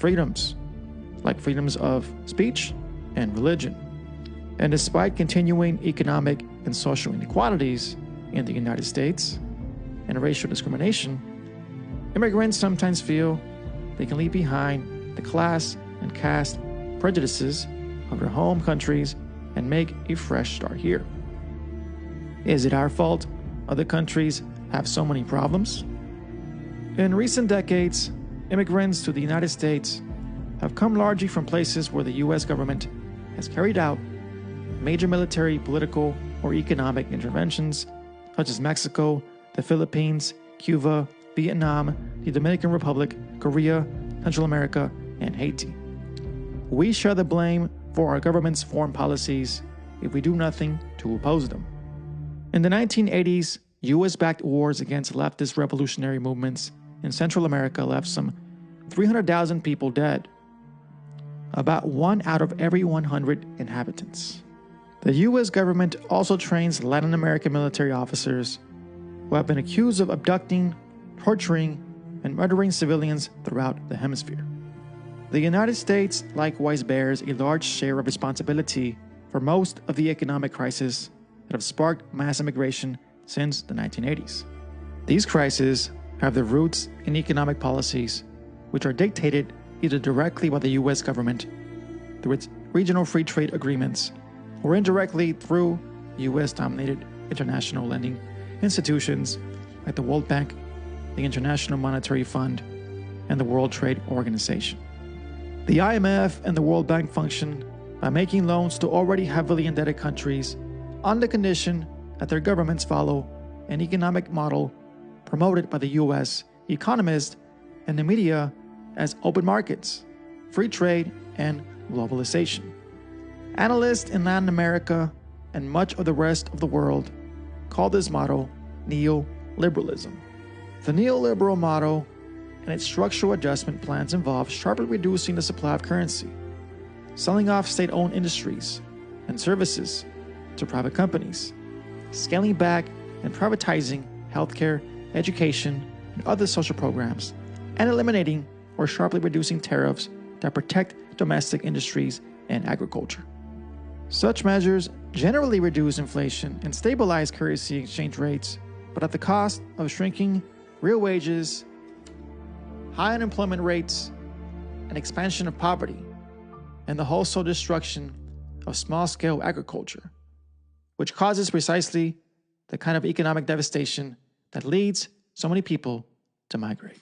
freedoms, like freedoms of speech and religion. And despite continuing economic and social inequalities in the United States and racial discrimination, immigrants sometimes feel they can leave behind the class and caste prejudices of their home countries and make a fresh start here. Is it our fault other countries have so many problems? In recent decades, immigrants to the United States have come largely from places where the U.S. government has carried out major military, political, or economic interventions, such as Mexico, the Philippines, Cuba, Vietnam, the Dominican Republic, Korea, Central America, and Haiti. We share the blame for our government's foreign policies if we do nothing to oppose them. In the 1980s, U.S.-backed wars against leftist revolutionary movements in Central America left some 300,000 people dead, about 1 out of every 100 inhabitants. The U.S. government also trains Latin American military officers who have been accused of abducting, torturing, and murdering civilians throughout the hemisphere. The United States likewise bears a large share of responsibility for most of the economic crises that have sparked mass immigration since the 1980s. These crises have their roots in economic policies which are dictated either directly by the U.S. government through its regional free trade agreements or indirectly through U.S.-dominated international lending institutions like the World Bank, the International Monetary Fund, and the World Trade Organization. The IMF and the World Bank function by making loans to already heavily indebted countries on the condition that their governments follow an economic model promoted by the U.S. economists and the media as open markets, free trade, and globalization. Analysts in Latin America and much of the rest of the world call this model neoliberalism. The neoliberal model and its structural adjustment plans involve sharply reducing the supply of currency, selling off state-owned industries and services to private companies, scaling back and privatizing healthcare, education, and other social programs, and eliminating or sharply reducing tariffs that protect domestic industries and agriculture. Such measures generally reduce inflation and stabilize currency exchange rates, but at the cost of shrinking real wages, high unemployment rates, and expansion of poverty, and the wholesale destruction of small-scale agriculture, which causes precisely the kind of economic devastation that leads so many people to migrate.